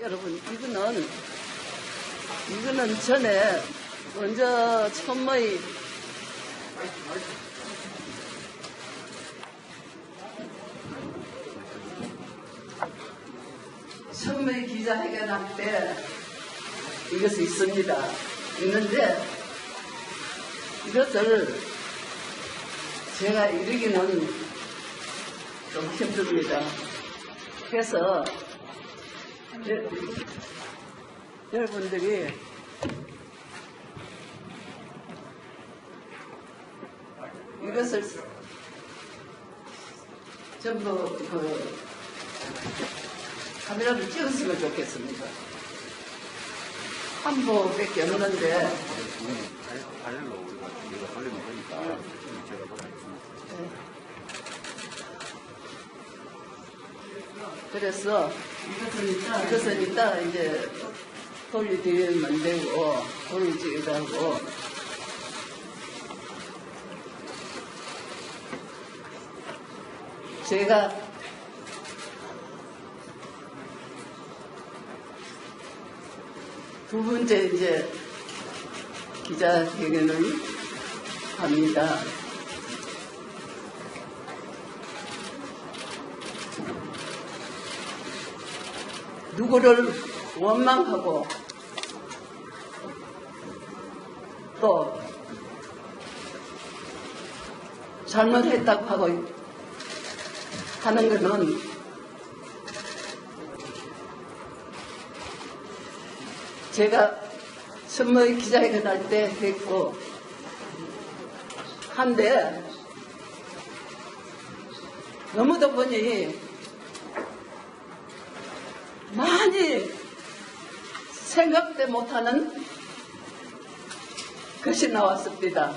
여러분, 이거는 전에 먼저 처음의 기자회견할 때 이것이 있는데 이것을 제가 읽기는 좀 힘듭니다. 그래서 여러분들이 이것을 전부 카메라로 찍었으면 좋겠습니다. 한 부밖에 없는데 발열로 우리가 돌리면 되니까 제가 보겠습니다. 그래서 이것은 이따 이제 돌리면 되고 돌리기도 하고 제가 두 번째 이제 기자회견을 합니다. 누구를 원망하고 또 잘못했다고 하고 하는 것은 제가 선물 기자회견 할 때 했고 한데 너무도 보니 많이 생각도 못하는 것이 나왔습니다.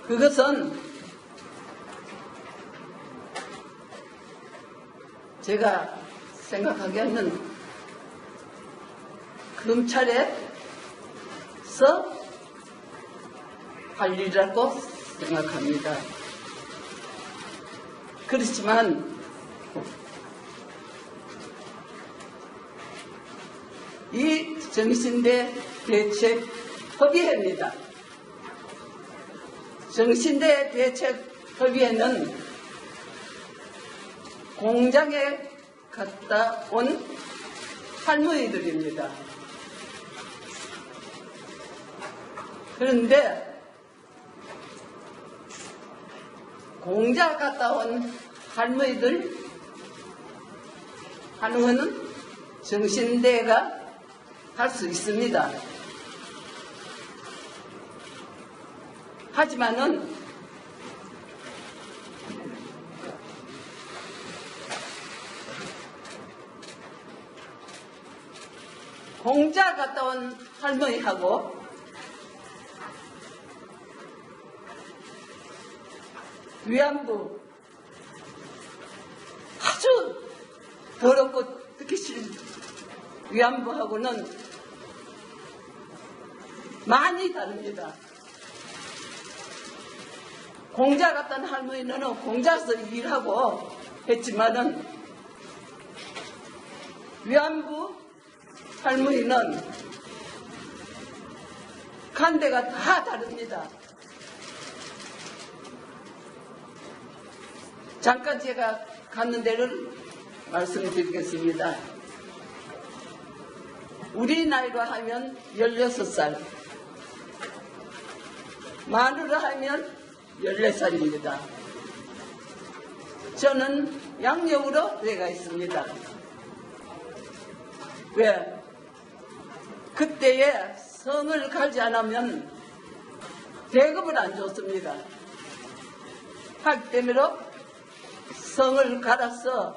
그것은 제가 생각하기에는 검찰에서 할 일이라고 생각합니다. 그렇지만 이 정신대 대책협의회입니다. 정신대 대책협의회는 공장에 갔다 온 할머니들입니다. 그런데 공장 갔다 온 할머니들 하는 것은 정신대가 할 수 있습니다. 하지만은 공장 갔다 온 할머니하고 위안부 아주 더럽고 듣기 싫은 위안부하고는 많이 다릅니다. 공장 갔다 온 할머니는 공장에서 일하고 했지만은 위안부 할머니는 간 데가 다 다릅니다. 잠깐 제가 갔는 데를 말씀드리겠습니다. 우리 나이로 하면 16살, 만으로 하면 14살입니다. 저는 양력으로 내가 있습니다. 왜? 그때에 성을 갈지 않으면 대급을 안 줬습니다. 하기 때문에 성을 갈아서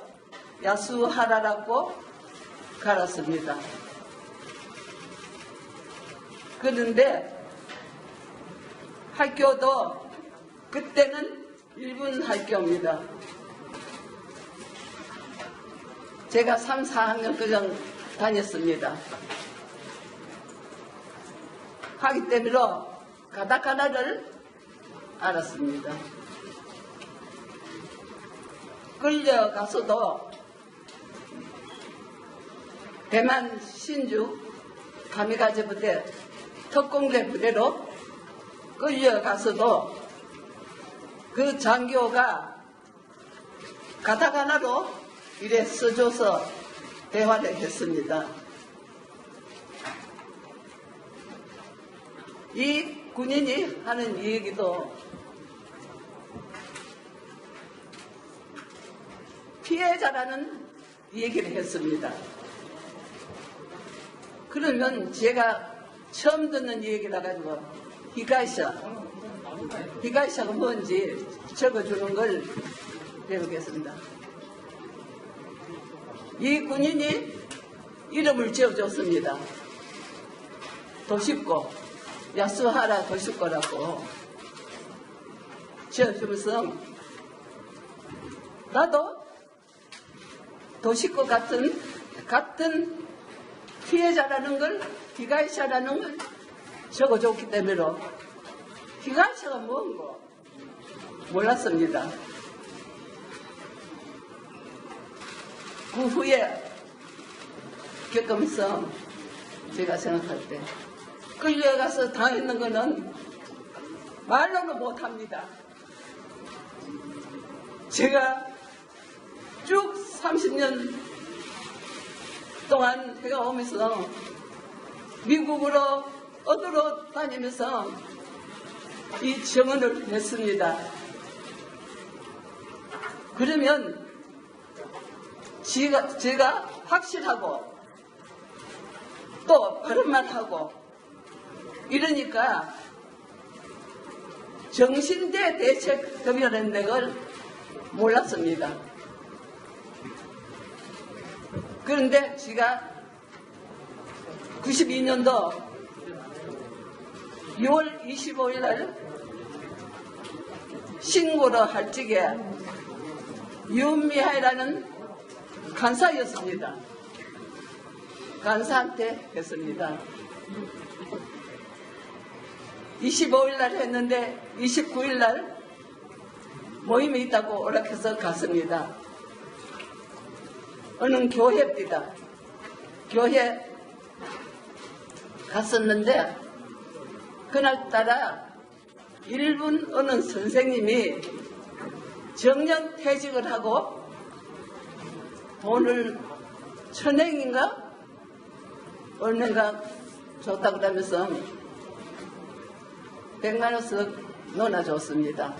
야수하라라고 갈았습니다. 그런데 학교도 그때는 일본 학교입니다. 제가 3, 4학년 그냥 다녔습니다. 하기 때문에 가다카나를 알았습니다. 끌려가서도 대만 신주 가미가제 부대 특공대 부대로 끌려가서도 그 장교가 가타카나로 이래 써줘서 대화를 했습니다. 이 군인이 하는 이 얘기도 피해자라는 얘기를 했습니다. 그러면 제가 처음 듣는 얘기라 가지고 히가이샤가 뭔지 적어주는 걸 배우겠습니다. 이 군인이 이름을 지어줬습니다. 도시코, 야스하라 도시코라고 지어주면서 나도 도시코 같은 피해자라는 걸, 히가이샤라는 걸 적어줬기 때문에 히가이샤가 뭔고 몰랐습니다. 그 후에 겪으면서 제가 생각할 때 끌려가서 당했는 거는 말로는 못합니다. 제가 쭉 30년 동안 제가 오면서 미국으로 어디로 다니면서 이 증언을 했습니다. 그러면 제가 확실하고 또 바른말 하고 이러니까 정신대 대책협의회라는 걸 몰랐습니다. 그런데 제가 92년도 6월 25일 날 신고를 할 적에 윤미하이라는 간사였습니다. 간사한테 했습니다. 25일 날 했는데 29일 날 모임이 있다고 오락해서 갔습니다. 어느 교회입니다. 교회 갔었는데 그날따라 일본 어느 선생님이 정년 퇴직을 하고 돈을 1,000엔인가 얼마인가 줬다 그러면서 100만 원씩 넣어줬습니다.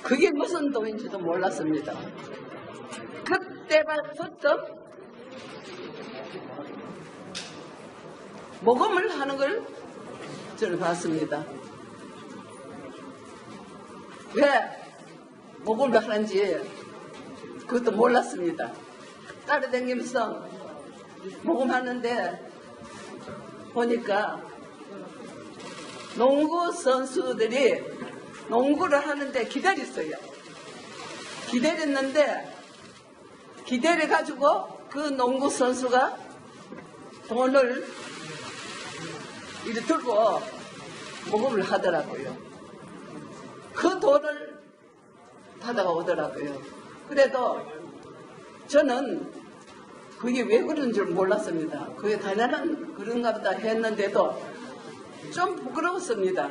그게 무슨 돈인지도 몰랐습니다. 그때부터 모금을 하는 걸 저는 봤습니다. 왜 모금을 하는지 그것도 몰랐습니다. 따라다니면서 모금하는데 보니까 농구 선수들이 농구를 하는데 기다렸어요. 기다렸는데 기다려가지고 그 농구 선수가 돈을 이렇게 들고 모금을 하더라고요. 그 돈을 받아가 오더라고요. 그래도 저는 그게 왜 그런 줄 몰랐습니다. 그게 당연한 그런가 보다 했는데도 좀 부끄러웠습니다.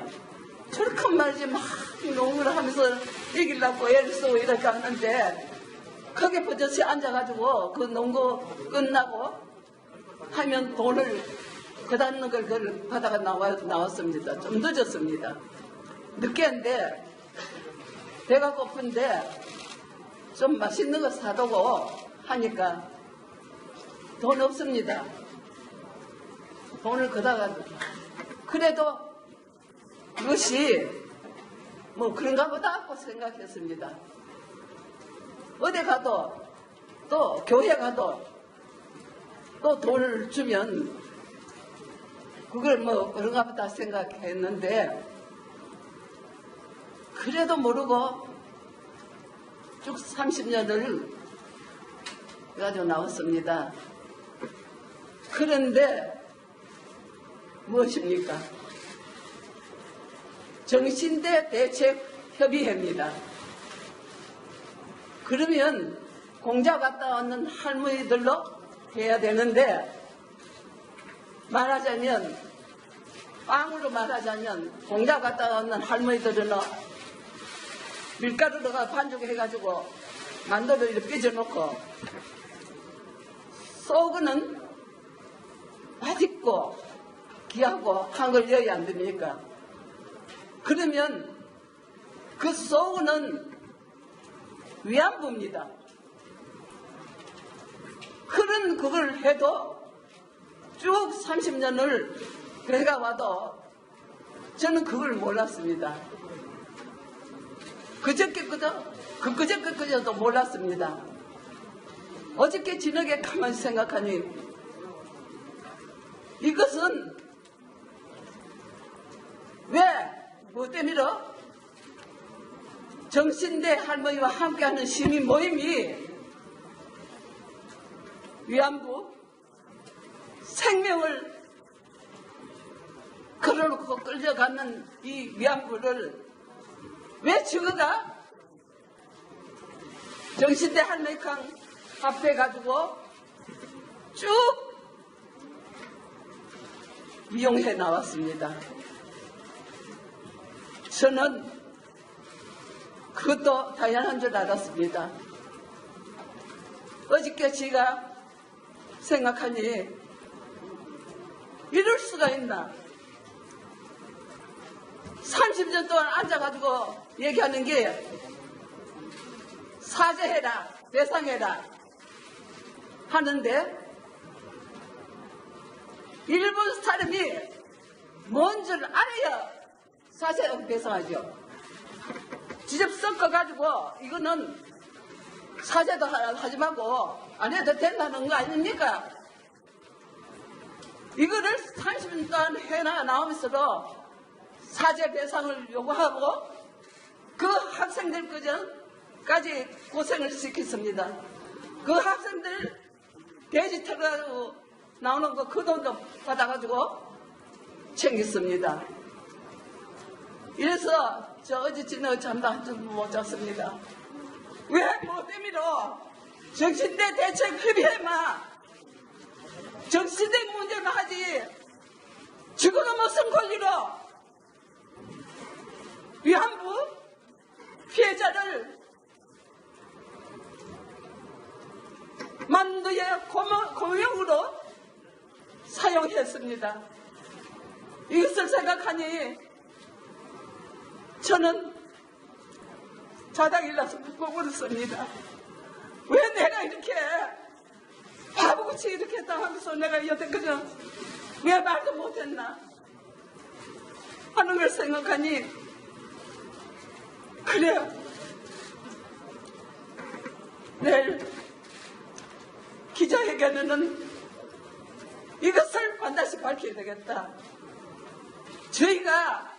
저렇게 말이지 막 농구를 하면서 이기려고 애를 쓰고 이렇게 하는데 거기에 버젓이 앉아가지고 그 농구 끝나고 하면 돈을 그다는 걸 그걸 받아가 나왔습니다. 좀 늦었습니다. 늦게인데 배가 고픈데 좀 맛있는 거 사두고 하니까 돈 없습니다. 돈을 그다가 그래도 그것이 뭐 그런가 보다 하고 생각했습니다. 어디 가도 또 교회 가도 또 돈을 주면 그걸 뭐 그런가 보다 생각했는데 그래도 모르고 쭉 30년을 가지고 나왔습니다. 그런데 무엇입니까? 정신대 대책협의회입니다. 그러면 공자 갔다 왔는 할머니들로 해야 되는데, 말하자면, 빵으로 말하자면, 공장 갔다 오는 할머니들은 밀가루로가 반죽해가지고 만두를 이렇게 삐져놓고, 속은 맛있고 귀하고 한 걸 여야 안 됩니까? 그러면 그 속은 위안부입니다. 그런 그걸 해도 쭉 30년을 내가 와도 저는 그걸 몰랐습니다. 그저께도 몰랐습니다. 어저께 저녁에 가만히 생각하니 이것은 왜, 뭐 때문에 정신대 할머니와 함께하는 시민 모임이 위안부 생명을 걸어놓고 끌려가는 이 위안부를 왜 저거가 정신대 할머니랑 앞에 가지고 쭉 이용해 나왔습니다. 저는 그것도 당연한 줄 알았습니다. 어저께 제가 생각하니 이럴 수가 있나. 30년 동안 앉아가지고 얘기하는 게 사죄해라, 배상해라 하는데 일본 사람이 뭔 줄 알아야 사죄하고 배상하죠. 직접 섞어가지고 이거는 사죄도 하지 말고 안 해도 된다는 거 아닙니까? 이거를 30년 동안 해나 나오면서도 사죄 배상을 요구하고 그 학생들까지 고생을 시켰습니다. 그 학생들 돼지 털어가지고 나오는 거 그 돈도 받아가지고 챙겼습니다. 이래서 저 어제 저녁 잠도 한숨 못 잤습니다. 왜 뭐 때문에 정신대 대책 협의해마 정신대 문제만 하지 지금은 무슨 권리로 위안부 피해자를 만두의 공용으로 사용했습니다. 이것을 생각하니 저는 자다가 일어나서 울었습니다. 왜 내가 이렇게 바보같이 이렇게 했다 하면서 내가 여태까지 왜 말도 못했나 하는 걸 생각하니 그래요. 내일 기자회견에는 이것을 반드시 밝혀야 되겠다. 저희가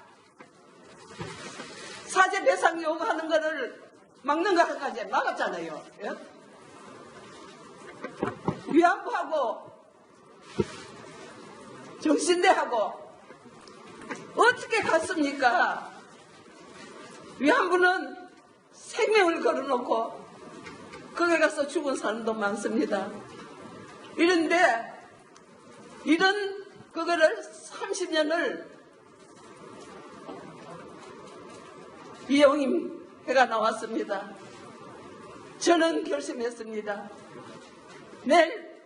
사죄 배상 요구하는 거를 막는 것까지 막았잖아요. 예? 위안부하고 정신대하고 어떻게 갔습니까? 위안부는 생명을 걸어놓고 거기 가서 죽은 사람도 많습니다. 이런데 이런 그거를 30년을 이용해가 나왔습니다. 저는 결심했습니다. 내일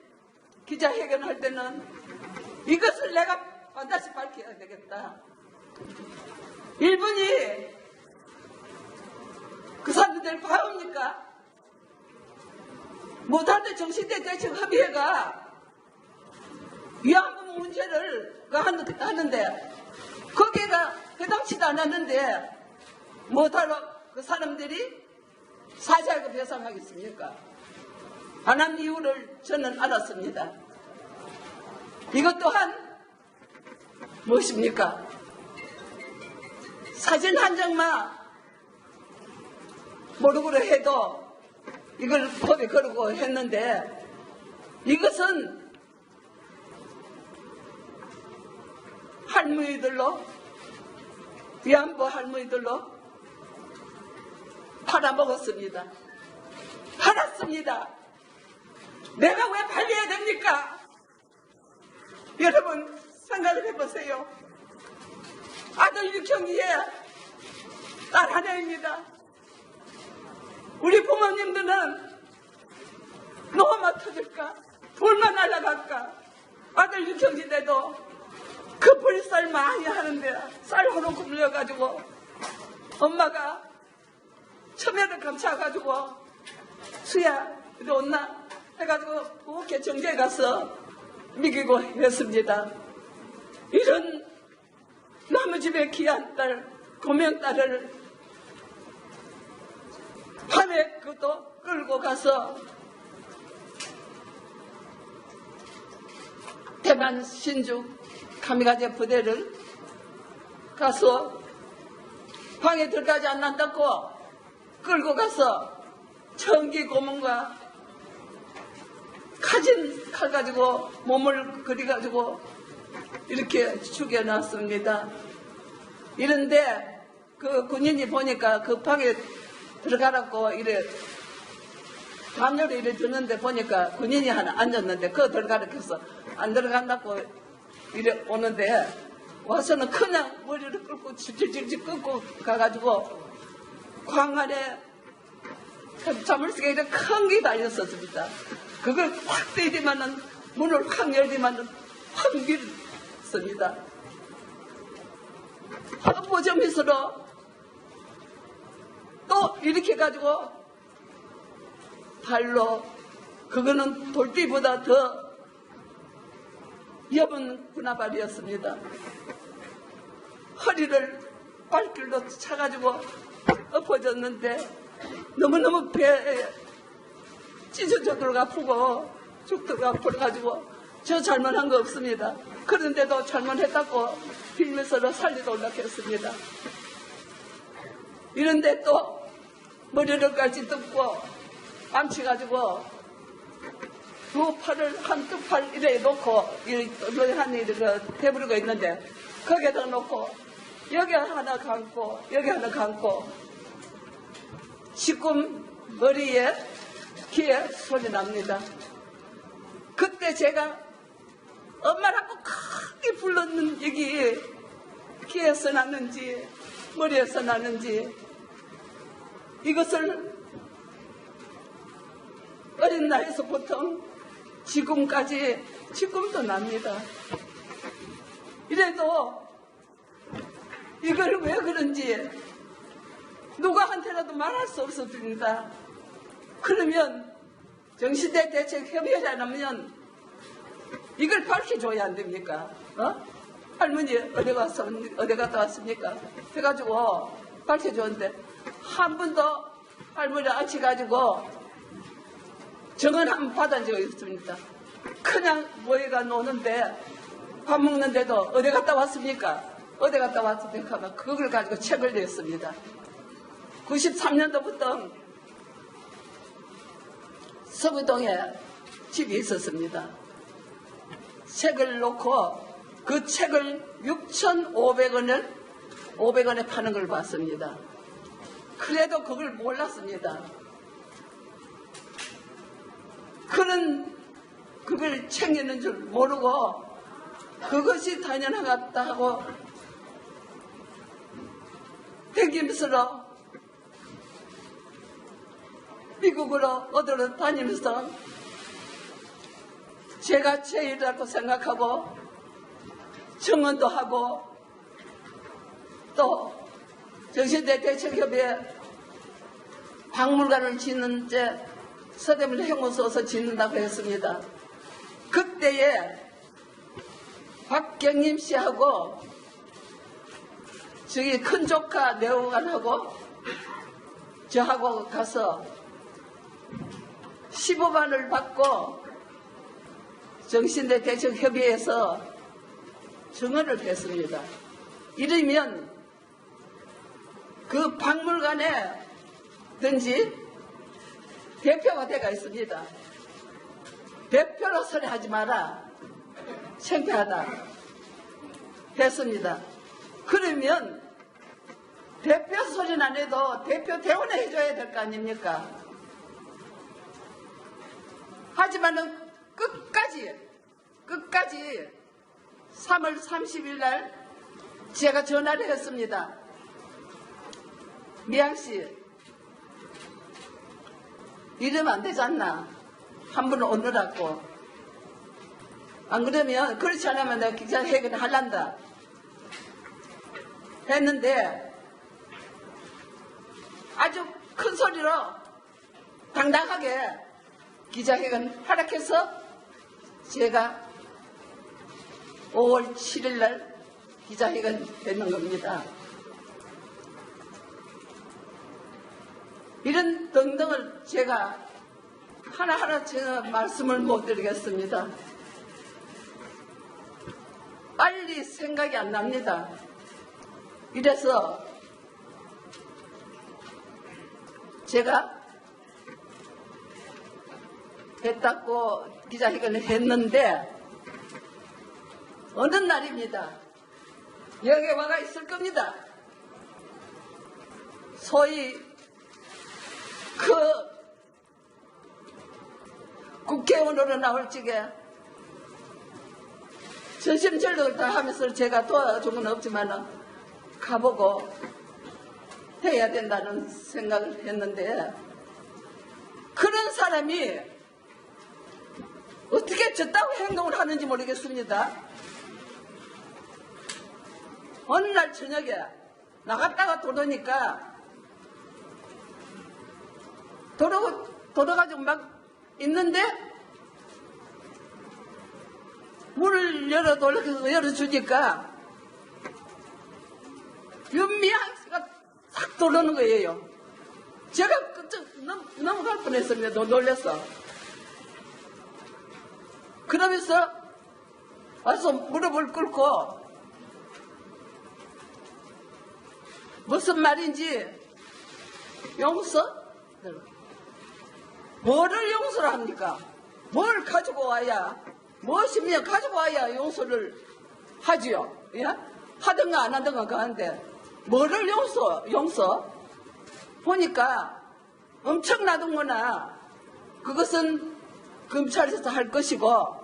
기자회견할 때는 이것을 내가 반드시 밝혀야 되겠다. 일본이 그 사람들 봐옵니까? 못하는데 정신대 대책 협의회가 위안부 문제를 하는데 거기가 해당치도 않았는데 못하러 그 사람들이 사죄하고 배상하겠습니까? 안 한 이유를 저는 알았습니다. 이것 또한 무엇입니까? 사진 한 장만 모르고 해도 이걸 법에 걸고 했는데 이것은 할머니들로 위안부 할머니들로 팔아먹었습니다. 팔았습니다. 내가 왜 팔려야 됩니까? 여러분 생각을 해보세요. 아들 육형이에 딸 하나입니다. 우리 부모님들은 노마 터질까? 불만 날라갈까? 아들 육형인데도 그 불살 많이 하는데 쌀 호로 굴려가지고 엄마가 처면을 감싸가지고 수야 이리 온나? 해가지고 부엌에 정제에 가서 먹이고 했습니다. 이런 남의 집에 귀한 딸, 고명딸을 밤에 그것도 끌고 가서 대만 신주 카미가제 부대를 가서 방에 들어가지 않는다고 끌고 가서 청기 고문과 가진 칼 가지고 몸을 그려가지고 이렇게 죽여놨습니다. 이런데 그 군인이 보니까 그 방에 들어가라고 이래 담요를 이래 주는데 보니까 군인이 하나 앉았는데 그거 들어가라고 해서 안 들어간다고 이래 오는데 와서는 그냥 머리를 끌고 질질질 끌고 가가지고 광안에 자물쇠가 이렇게 큰 게 달렸었습니다. 그걸 확 때리면은 문을 확 열리면은 확 밀었습니다. 보점미스로 또 이렇게 가지고 발로 그거는 돌띠보다 더 엷은 군화발이었습니다. 허리를 발길로 차가지고 엎어졌는데 너무너무 배에 찢어져도록 아프고 죽도록 아파가지고 저 잘못한 거 없습니다. 그런데도 잘못했다고 빌면서 살리도 올라갔습니다. 이런데 또 머리를까지 뜯고 암치가지고 두 팔을 한두 팔 이래 놓고 한 일이 배부르고 있는데 거기에다 놓고 여기 하나 감고 여기 하나 감고 지금 머리에 귀에 소리 납니다. 그때 제가 엄마라고 크게 불렀는 얘기 귀에서 났는지 머리에서 났는지 이것을 어린 나이에서 보통 지금도 납니다. 이래도 이걸 왜 그런지 누구한테라도 말할 수 없었습니다. 그러면 정신대 대책협의회라면 이걸 밝혀줘야 안 됩니까? 할머니 어디 갔다 왔습니까? 해가지고 밝혀줬는데 한 번도 할머니를 앉혀가지고 정언 한 번 받은 적이 없습니다. 그냥 모이가 노는데 밥 먹는데도 어디 갔다 왔습니까? 어디 갔다 왔습니까? 하면 그걸 가지고 책을 냈습니다. 93년도부터 서구동에 집이 있었습니다. 책을 놓고 그 책을 6,500원에 파는 걸 봤습니다. 그래도 그걸 몰랐습니다. 그걸 챙기는 줄 모르고 그것이 당연하겠다 하고 대김스러 미국으로 어디로 다니면서 제가 제일이라고 생각하고 청원도 하고 또 정신대 대책협의회 박물관을 짓는 데 서대문 행호소서 짓는다고 했습니다. 그때에 박경림 씨하고 저기 큰 조카 내후관하고 저하고 가서 15만을 받고 정신대 대책협의회에서 증언을 했습니다. 이러면 그 박물관에 든지 대표가 돼가 있습니다. 대표로 소리하지 마라. 창피하다. 했습니다. 그러면 대표 소리는 안 해도 대표 대원을 해줘야 될 거 아닙니까? 하지만은 끝까지 3월 30일 날 제가 전화를 했습니다. 미양씨, 이러면 안 되지 않나? 한 분 오느라고. 안 그러면, 그렇지 않으면 내가 기자회견을 할란다. 했는데, 아주 큰 소리로 당당하게 기자회견 허락해서 제가 5월 7일 날 기자회견 되는 겁니다. 이런 등등을 제가 하나하나 제가 말씀을 못 드리겠습니다. 빨리 생각이 안 납니다. 이래서 제가 했다고 기자회견을 했는데 어느 날입니다. 여기 와가 있을 겁니다. 소위 그 국회의원으로 나올 적에 전심전력을 다 하면서 제가 도와준 건 없지만 가보고 해야 된다는 생각을 했는데 그런 사람이 어떻게 저따구 행동을 하는지 모르겠습니다. 어느 날 저녁에 나갔다가 돌아오니까 돌아가지고 막 있는데 문을 열어주니까 윤미향 씨가 딱 들어오는 거예요. 제가 그쪽 넘어갈 뻔했습니다. 놀라서. 그러면서 와서 무릎을 꿇고 무슨 말인지 용서? 뭐를 용서를 합니까? 뭘 가지고 와야, 무엇이면 가지고 와야 용서를 하지요. 예? 하든가 안 하든가 그하는데 뭐를 용서? 보니까 엄청나던거나 그것은 검찰에서 할 것이고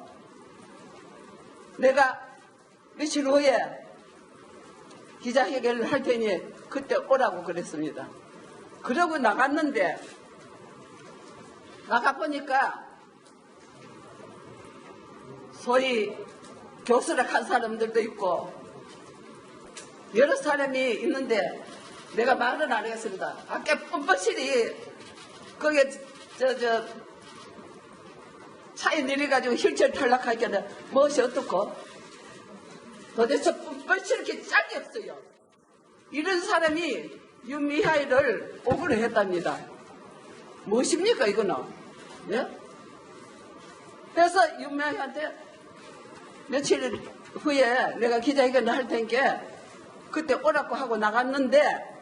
내가 며칠 후에 기자회견을 할 테니 그때 오라고 그랬습니다. 그러고 나갔는데 나가보니까 소위 교수락한 사람들도 있고 여러 사람이 있는데 내가 말은 안 하겠습니다. 아까 뻔뻔실이 거기에 차에 내려가지고 휠체어 탈락하니까 무엇이 어떻고 도대체 뻔뻔실 이렇게 짝이 없어요. 이런 사람이 윤미향을 억울해했답니다. 무엇입니까 이거는? 예? 그래서 윤미향한테 며칠 후에 내가 기자회견을 할 테니까 그때 오라고 하고 나갔는데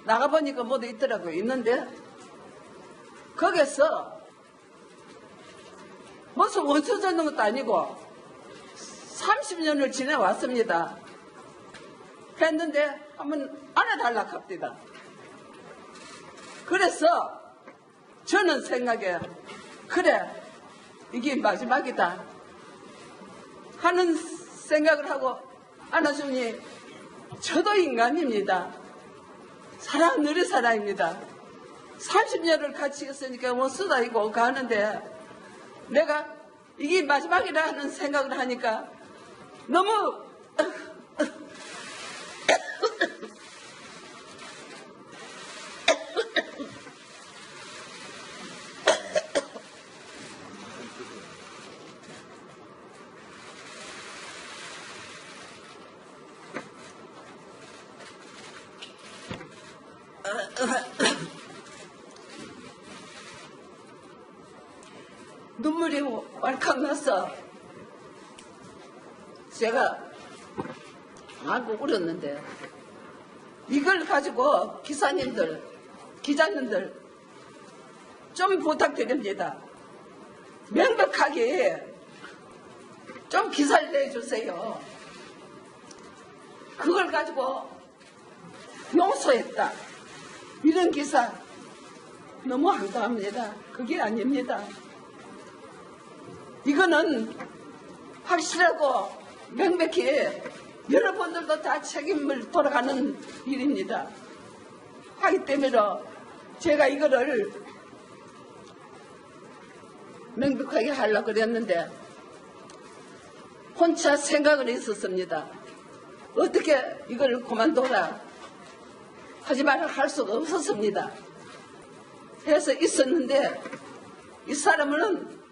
나가보니까 모두 있더라고요. 있는데 거기서 무슨 원수젓는 것도 아니고 30년을 지내왔습니다. 했는데 한번 안아달라고 합니다. 그래서 저는 생각에 그래 이게 마지막이다 하는 생각을 하고 안아주니 저도 인간입니다. 사람 느린 사람입니다. 30년을 같이 있으니까 뭐 쓰다이고 가는데 내가 이게 마지막이라 하는 생각을 하니까 너무 눈물이 왈칵 나서 제가 안고 울었는데 이걸 가지고 기사님들, 기자님들 좀 부탁드립니다. 명백하게 좀 기사를 내주세요. 그걸 가지고 용서했다. 이런 기사 너무 한가합니다. 그게 아닙니다. 이거는 확실하고 명백히 여러분들도 다 책임을 돌아가는 일입니다. 하기 때문에 제가 이거를 명백하게 하려고 그랬는데 혼자 생각을 했었습니다. 어떻게 이걸 그만둬라 하지 말라 할 수가 없었습니다. 해서 있었는데 이 사람은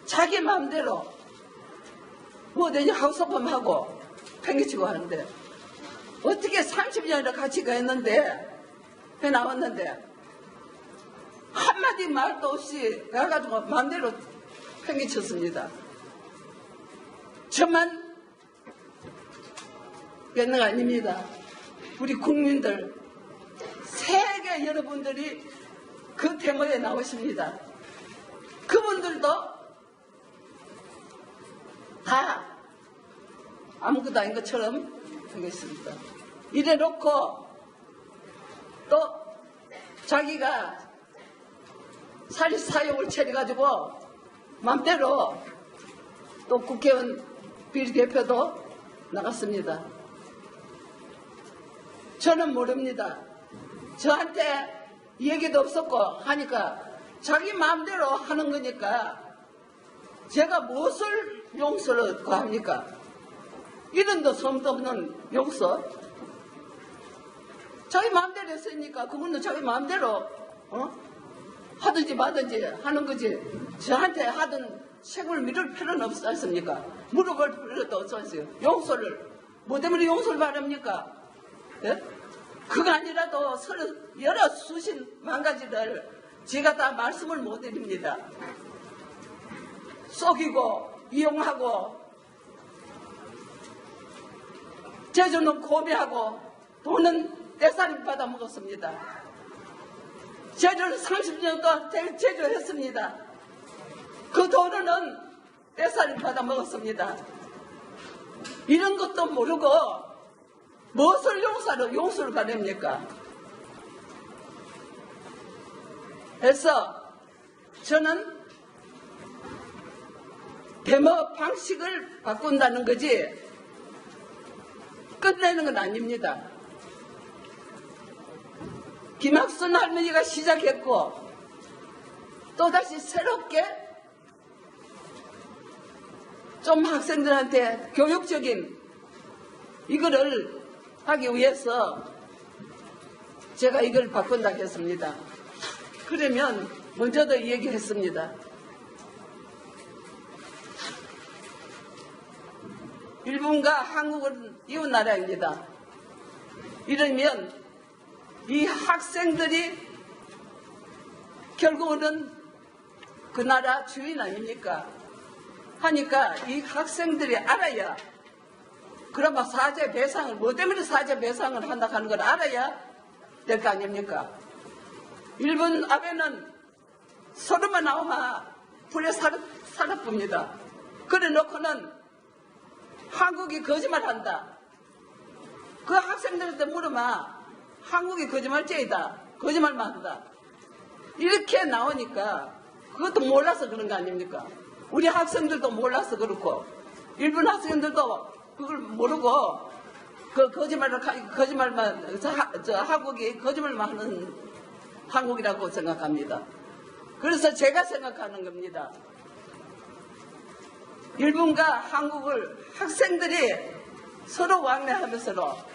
자기 마음대로 뭐든지 하소범하고 팽개치고 하는데 어떻게 30년이나 같이 가있는데 배 나왔는데 한마디 말도 없이 가가지고 마음대로 팽개쳤습니다. 저만 뱉는 거 아닙니다. 우리 국민들 세계 여러분들이 그 데모에 나오십니다. 그분들도 다 아무것도 아닌 것처럼 하겠습니다. 이래 놓고 또 자기가 사립사욕을 차려가지고 맘대로 또 국회의원 비례대표도 나갔습니다. 저는 모릅니다. 저한테 얘기도 없었고 하니까 자기 마음대로 하는 거니까 제가 무엇을 용서를 구합니까? 이름도 성도 없는 용서? 자기 마음대로 했으니까 그분은 자기 마음대로 하든지 마든지 하는 거지. 저한테 하든 책을 미룰 필요는 없지 않습니까? 물어볼 필요도 없어요. 용서를 뭐 때문에 용서를 바랍니까? 예? 그거 아니라도 서로 여러 수십 만 가지를 제가 다 말씀을 못 드립니다. 속이고 이용하고 제주는 고매하고 돈은 떼살이 받아 먹었습니다. 제주를 30년 동안 제주했습니다. 그 돈은 떼살이 받아 먹었습니다. 이런 것도 모르고 무엇을 용서를 바랍니까? 그래서 저는 데모 방식을 바꾼다는 거지 끝내는 건 아닙니다. 김학순 할머니가 시작했고 또다시 새롭게 좀 학생들한테 교육적인 이거를 하기 위해서 제가 이걸 바꾼다고 했습니다. 그러면 먼저도 얘기했습니다. 일본과 한국은 이웃 나라입니다. 이러면 이 학생들이 결국은 그 나라 주인 아닙니까? 하니까 이 학생들이 알아야 그러면 사죄 배상을 뭐 때문에 사죄 배상을 한다 하는 걸 알아야 될 거 아닙니까? 일본 아베는 서로만 나오면 불에 살아봅니다. 그래 놓고는 한국이 거짓말한다. 그 학생들한테 물으면 한국이 거짓말쟁이다. 거짓말만 한다. 이렇게 나오니까 그것도 몰라서 그런 거 아닙니까? 우리 학생들도 몰라서 그렇고 일본 학생들도 그걸 모르고 그 거짓말만 한국이 거짓말만 하는 한국이라고 생각합니다. 그래서 제가 생각하는 겁니다. 일본과 한국을 학생들이 서로 왕래하면서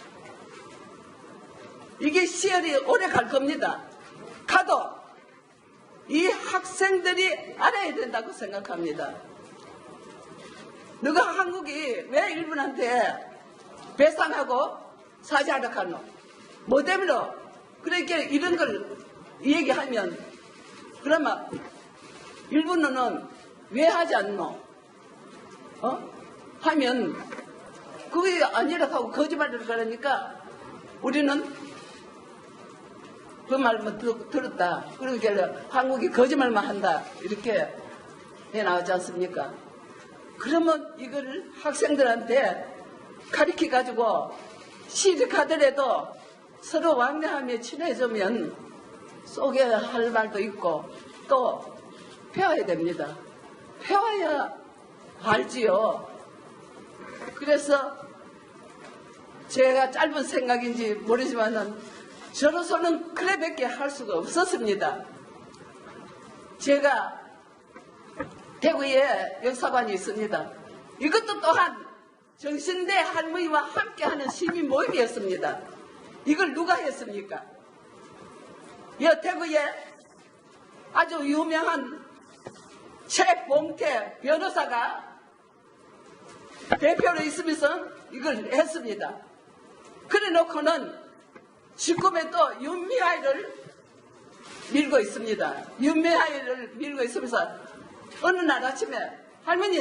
이게 시열이 오래 갈 겁니다. 가도 이 학생들이 알아야 된다고 생각합니다. 누가 한국이 왜 일본한테 배상하고 사죄하라 하노? 뭐 때문에? 그러니까 이런 걸 얘기하면 그러면 일본은 왜 하지 않노? 하면 그게 아니라 하고 거짓말을 그러니까 우리는 그 말만 들었다. 그러니까 한국이 거짓말만 한다. 이렇게 해 나오지 않습니까? 그러면 이거를 학생들한테 가르쳐 가지고 시집가더라도 서로 왕래하며 친해지면 소개할 말도 있고 또 배워야 됩니다. 해와야 알지요. 그래서 제가 짧은 생각인지 모르지만은 저로서는 그래밖에 할 수가 없었습니다. 제가 대구에 역사관이 있습니다. 이것도 또한 정신대 할머니와 함께하는 시민 모임이었습니다. 이걸 누가 했습니까? 이 대구에 아주 유명한 최봉태 변호사가 대표로 있으면서 이걸 했습니다. 그래 놓고는 지금에 또 윤미아이를 밀고 있습니다. 윤미아이를 밀고 있으면서 어느 날 아침에 할머니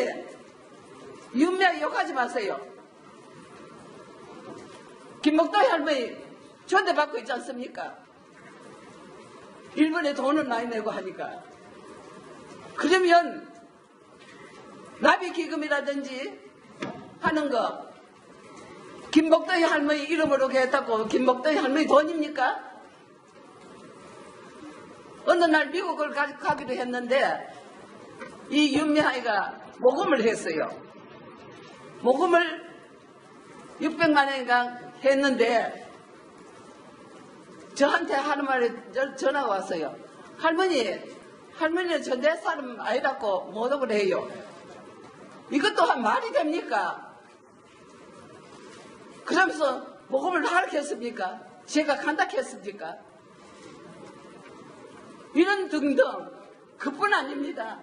윤미아이 욕하지 마세요. 김목도의 할머니 존대받고 있지 않습니까? 일본에 돈을 많이 내고 하니까. 그러면 나비기금이라든지 하는 거 김목도의 할머니 이름으로 했다고 김목도의 할머니 돈입니까? 어느 날 미국을 가기로 했는데 이 윤미아이가 모금을 했어요. 모금을 600만 원인가 했는데 저한테 하는 말에 전화가 왔어요. 할머니는 저 내 사람 아니라고 모독을 해요. 이것 또한 말이 됩니까? 그러면서 모금을 하락했습니까? 제가 간다했습니까? 이런 등등 그뿐 아닙니다.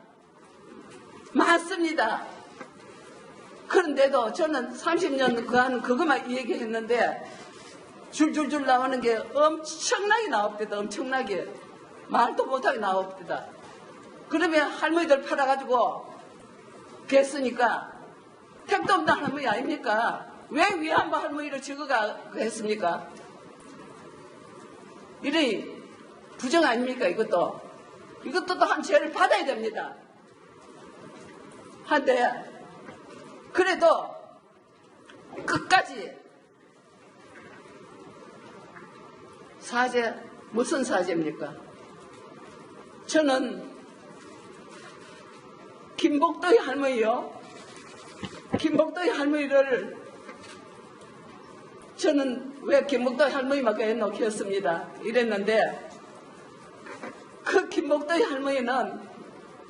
많습니다. 그런데도 저는 30년 그것만 얘기했는데 줄줄줄 나오는 게 엄청나게 나옵니다. 엄청나게. 말도 못하게 나옵니다. 그러면 할머니들 팔아가지고 겠으니까 택도 없는 할머니 아닙니까? 왜 위안부 할머니를 적어가 했습니까? 이러니 부정 아닙니까? 이것도 또한 죄를 받아야 됩니다. 한데 그래도 끝까지 사죄, 무슨 사죄입니까? 저는 김복도의 할머니요. 김복도의 할머니를 저는 왜 김복도의 할머니만 해놓고 했습니다. 이랬는데 그 김복도의 할머니는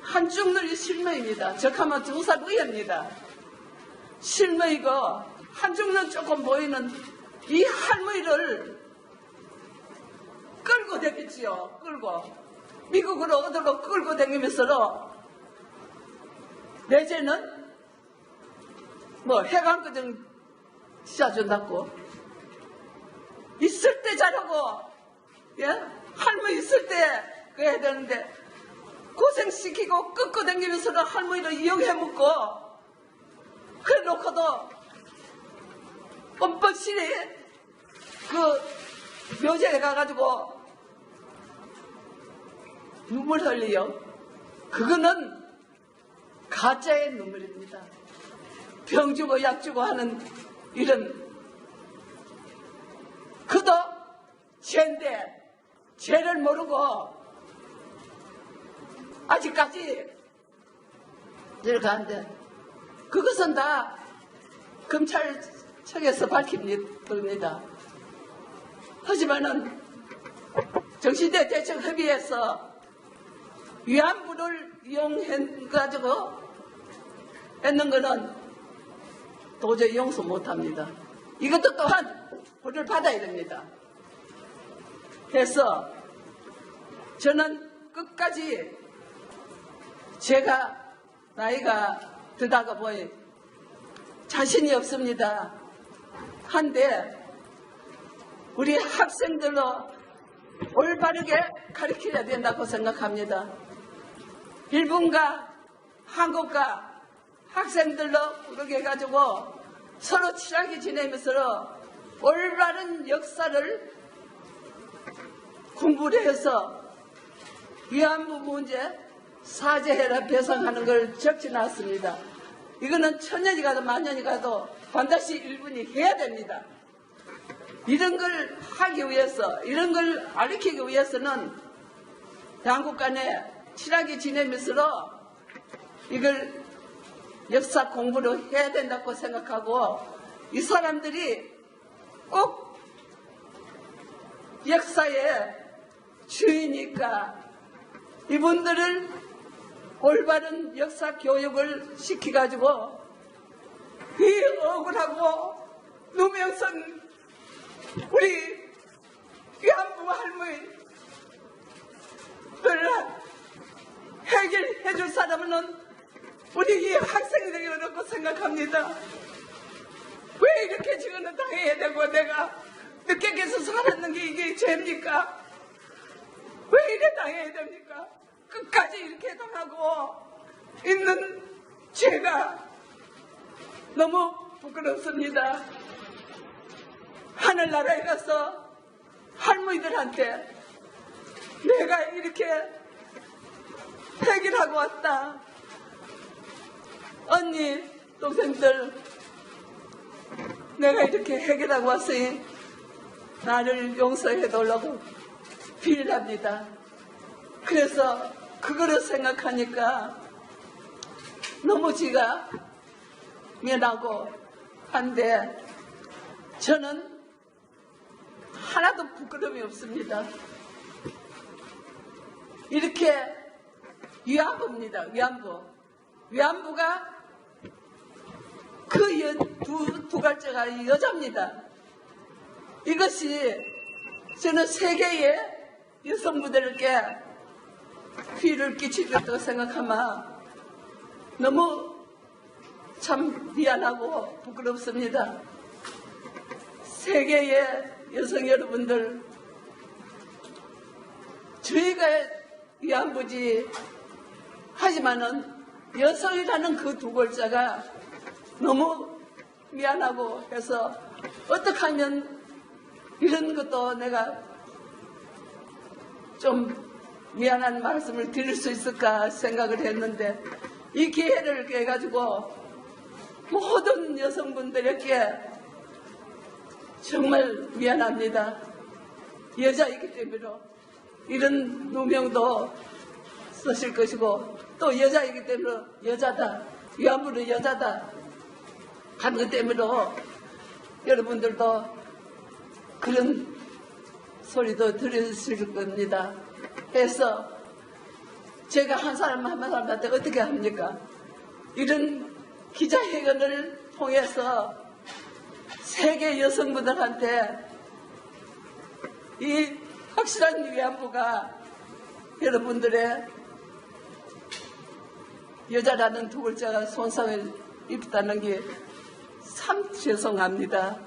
한중늘이 실무입니다. 적하면 2살 의입니다. 실무이고 한중늘 조금 보이는 이 할머니를 끌고 다녔지요. 끌고 미국으로 어디로 끌고 다니면서 내재는 뭐 해관거정 씌워준다고 있을 때 잘하고 예? 할머니 있을 때 그래야 되는데 고생시키고 끌고 다니면서 할머니를 이용해 먹고 그래 놓고도 뻔뻔시리 그 묘지에 가가지고 눈물 흘리요. 그거는 가짜의 눈물입니다. 병 주고 약 주고 하는 이런 그도 죄인데 죄를 모르고 아직까지 들어가는데 그것은 다 검찰청에서 밝힙니다. 하지만은 정신대 대책 협의회에서 위안부를 이용해가지고 했는 거는 도저히 용서 못합니다. 이것도 또한 벌을 받아야 됩니다. 그래서 저는 끝까지 제가 나이가 들다가 보니 자신이 없습니다. 한데 우리 학생들로 올바르게 가르쳐야 된다고 생각합니다. 일본과 한국과 학생들로 그렇게 해가지고 서로 친하게 지내면서 올바른 역사를 공부를 해서 위안부 문제 사죄해라 배상하는 걸 적지놨습니다. 이거는 천년이 가도 만년이 가도 반드시 일본이 해야 됩니다. 이런 걸 하기 위해서 이런 걸 알리키기 위해서는 양국 간에 친하게 지내면서 이걸 역사 공부를 해야 된다고 생각하고 이 사람들이 꼭 역사의 주인이니까 이분들을 올바른 역사 교육을 시켜가지고 이 억울하고 누명선 우리 위안부 할머니를 해결해 줄 사람은 우리 이 학생들이라고 생각합니다. 왜 이렇게 지금은 당해야 되고 내가 늦게께서 살았는 게 이게 죄입니까? 왜 이래 당해야 됩니까? 끝까지 이렇게 당하고 있는 죄가 너무 부끄럽습니다. 하늘나라에 가서 할머니들한테 내가 이렇게 해결하고 왔다. 언니, 동생들, 내가 이렇게 해결하고 왔으니 나를 용서해 달라고 빌랍니다. 그래서 그거를 생각하니까 너무 지가 미안하고 한데 저는 하나도 부끄러움이 없습니다. 이렇게 위안부입니다. 위안부가 그 두 갈자가 여자입니다. 이것이 저는 세계의 여성분들께 피해를 끼치겠다고 생각하면 너무 참 미안하고 부끄럽습니다. 세계의 여성 여러분들, 저희가 위안부지 하지만은 여성이라는 그 두 글자가 너무 미안하고 해서 어떻게 하면 이런 것도 내가 좀 미안한 말씀을 드릴 수 있을까 생각을 했는데 이 기회를 해가지고 모든 여성분들에게 정말 미안합니다. 여자이기 때문에 이런 누명도 쓰실 것이고 또 여자이기 때문에 여자다, 위안부는 여자다 하는 것 때문에 여러분들도 그런 소리도 들으실 겁니다. 해서 제가 한 사람한테 어떻게 합니까? 이런 기자회견을 통해서 세계 여성분들한테 이 확실한 위안부가 여러분들의 여자라는 두 글자가 손상을 입었다는 게 참 죄송합니다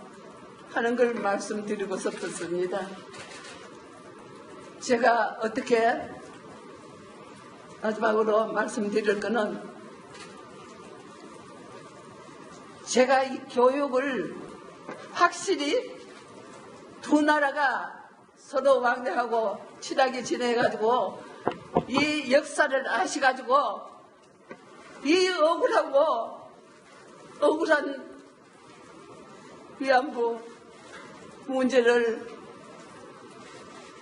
하는 걸 말씀드리고 싶었습니다. 제가 어떻게 마지막으로 말씀드릴 거는 제가 이 교육을 확실히 두 나라가 서로 왕래하고 친하게 지내가지고 이 역사를 아시가지고 이 억울한 위안부 문제를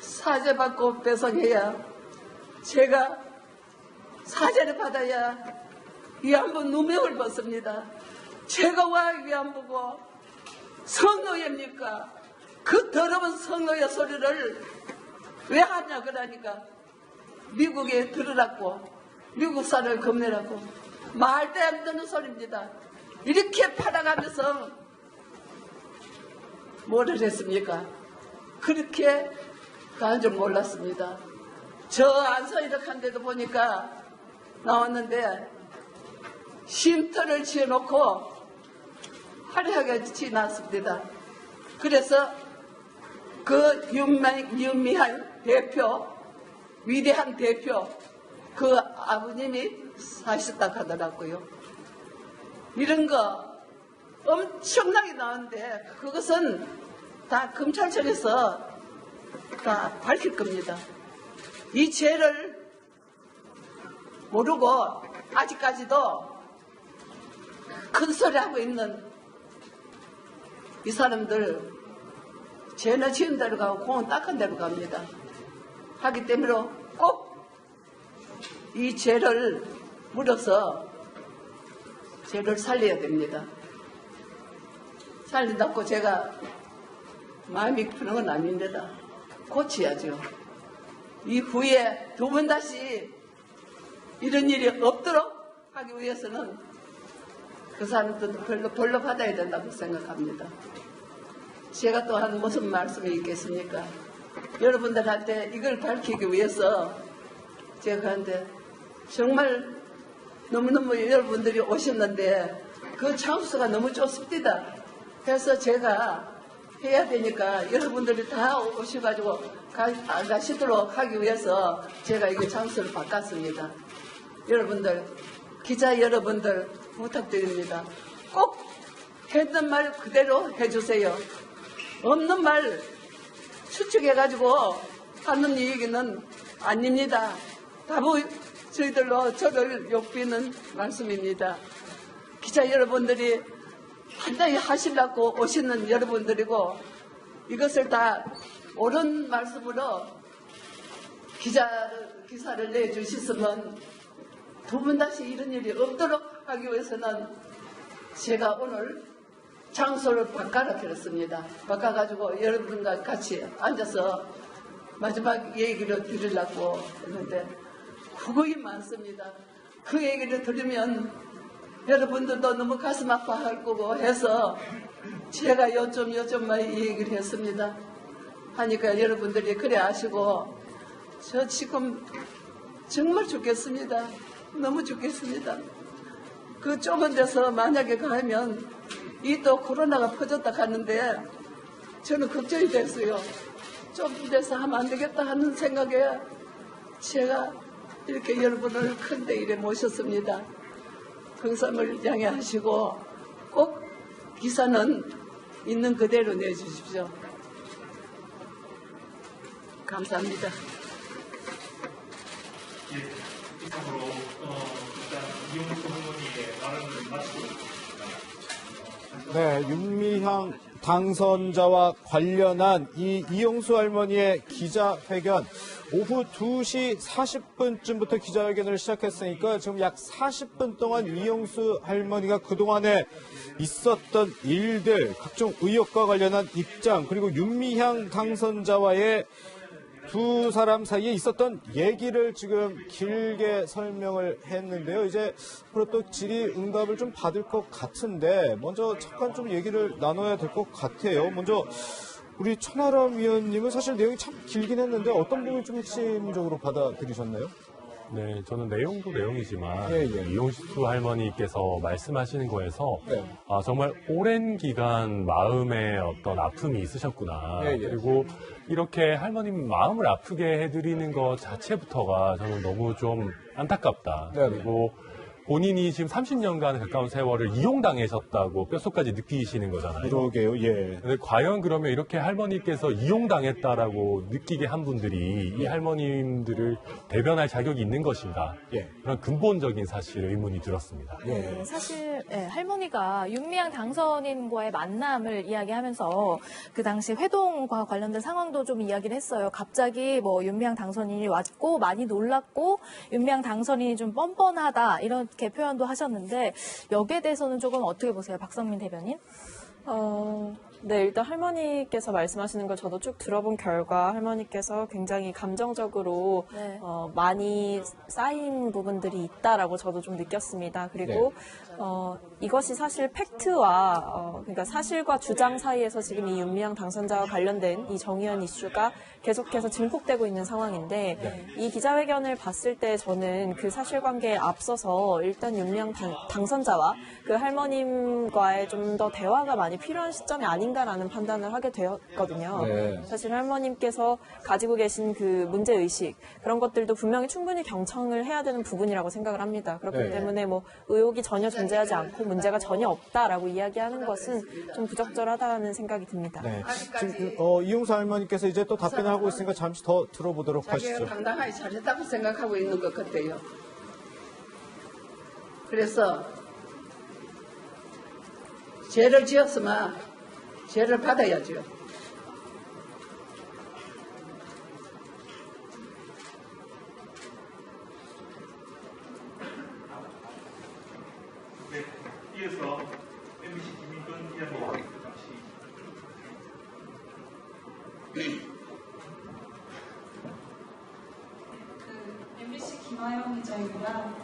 사죄받고 배상해야 제가 사죄를 받아야 위안부 누명을 벗습니다. 제가 와 위안부고 성노예입니까? 그 더러운 성노예 소리를 왜 하냐 그러니까 미국에 들으라고 미국 사람을 겁내라고 말도 안 되는 소리입니다. 이렇게 팔아가면서 뭐를 했습니까? 그렇게 간 줄 몰랐습니다. 저 안서이덕한 데도 보니까 나왔는데 쉼터를 지어놓고 화려하게 지났습니다. 그래서 그 윤미한 대표, 위대한 대표, 그 아버님이 사셨다 하더라고요. 이런 거 엄청나게 나왔는데 그것은 다 검찰청에서 다 밝힐 겁니다. 이 죄를 모르고 아직까지도 큰 소리 하고 있는 이 사람들 죄는 지은 대로 가고 공은 닦은 대로 갑니다. 하기 때문에 꼭 이 죄를 물어서 죄를 살려야 됩니다. 살린다고 제가 마음이 푸는 건 아닙니다. 고쳐야죠. 이후에 두 번 다시 이런 일이 없도록 하기 위해서는 그 사람들도 벌로 받아야 된다고 생각합니다. 제가 또한 무슨 말씀이 있겠습니까? 여러분들한테 이걸 밝히기 위해서 제가 그런데 정말 너무너무 여러분들이 오셨는데 그 장소가 너무 좋습니다. 그래서 제가 해야 되니까 여러분들이 다 오셔가지고 안 가시도록 하기 위해서 제가 이 장소를 바꿨습니다. 여러분들, 기자 여러분들 부탁드립니다. 꼭 했던 말 그대로 해주세요. 없는 말 추측해가지고 하는 얘기는 아닙니다. 다부 저희들로 저를 욕비는 말씀입니다. 기자 여러분들이 판단히 하시려고 오시는 여러분들이고 이것을 다 옳은 말씀으로 기사를 내주셨으면 두 번 다시 이런 일이 없도록 하기 위해서는 제가 오늘 장소를 바꿔라 그랬습니다. 바꿔가지고 여러분과 같이 앉아서 마지막 얘기를 드리려고 했는데 그거이 많습니다. 그 얘기를 들으면 여러분들도 너무 가슴 아파할 거고 해서 제가 요점만 이 얘기를 했습니다. 하니까 여러분들이 그래 아시고 저 지금 정말 죽겠습니다. 너무 죽겠습니다. 그 좁은 데서 만약에 가면 이 또 코로나가 퍼졌다 가는데 저는 걱정이 됐어요. 좁은 데서 하면 안 되겠다 하는 생각에 제가 이렇게 여러분을 큰데 이래 모셨습니다. 긍삼을 양해하시고 꼭 기사는 있는 그대로 내주십시오. 감사합니다. 예, 이상으로 일단 이용수 할머니의 발언을 마치고 네, 윤미향 당선자와 관련한 이 이용수 할머니의 기자회견 오후 2시 40분쯤부터 기자회견을 시작했으니까 지금 약 40분 동안 이용수 할머니가 그동안에 있었던 일들, 각종 의혹과 관련한 입장, 그리고 윤미향 당선자와의 두 사람 사이에 있었던 얘기를 지금 길게 설명을 했는데요. 이제 앞으로 또 질의응답을 좀 받을 것 같은데 먼저 잠깐 좀 얘기를 나눠야 될 것 같아요. 먼저 우리 천하람 위원님은 사실 내용이 참 길긴 했는데 어떤 부분을 좀 핵심적으로 받아들이셨나요? 네, 저는 내용도 내용이지만 예. 이용수 할머니께서 말씀하시는 거에서 네. 정말 오랜 기간 마음에 어떤 아픔이 있으셨구나. 예. 그리고 이렇게 할머님 마음을 아프게 해드리는 것 자체부터가 저는 너무 좀 안타깝다. 네. 그리고 본인이 지금 30년간 가까운 세월을 이용당하셨다고 뼛속까지 느끼시는 거잖아요. 그러게요, 예. 근데 과연 그러면 이렇게 할머니께서 이용당했다라고 느끼게 한 분들이 이 할머님들을 대변할 자격이 있는 것인가? 예. 그런 근본적인 사실 의문이 들었습니다. 예. 사실 할머니가 윤미향 당선인과의 만남을 이야기하면서 그 당시 회동과 관련된 상황도 좀 이야기를 했어요. 갑자기 뭐 윤미향 당선인이 왔고 많이 놀랐고 윤미향 당선인이 좀 뻔뻔하다 이렇게 표현도 하셨는데 여기에 대해서는 조금 어떻게 보세요, 박성민 대변인? 네, 일단 할머니께서 말씀하시는 걸 저도 쭉 들어본 결과 할머니께서 굉장히 감정적으로 네. 많이 쌓인 부분들이 있다라고 저도 좀 느꼈습니다. 그리고 이것이 사실 팩트와 그러니까 사실과 주장 사이에서 지금 이 윤미향 당선자와 관련된 이 정의연 이슈가 계속해서 증폭되고 있는 상황인데 이 기자회견을 봤을 때 저는 그 사실관계에 앞서서 일단 윤미향 당선자와 그 할머님과의 좀 더 대화가 많이 필요한 시점이 아닌가라는 판단을 하게 되었거든요. 네. 사실 할머님께서 가지고 계신 그 문제의식 그런 것들도 분명히 충분히 경청을 해야 되는 부분이라고 생각을 합니다. 그렇기 네. 때문에 뭐 의혹이 전혀 존재하지 않고 문제가 전혀 없다라고 이야기하는 것은 좀 부적절하다는 생각이 듭니다. 네. 지금 이용수 할머니께서 이제 또 답변을 하고 있으니까 잠시 더 들어보도록 자기가 하시죠. 당당하게 잘했다고 생각하고 있는 것 같아요. 그래서 죄를 지었으면 죄를 받아야죠. 이어서 MBC 김인근 기자님 같이 MBC 김아영 기자입니다.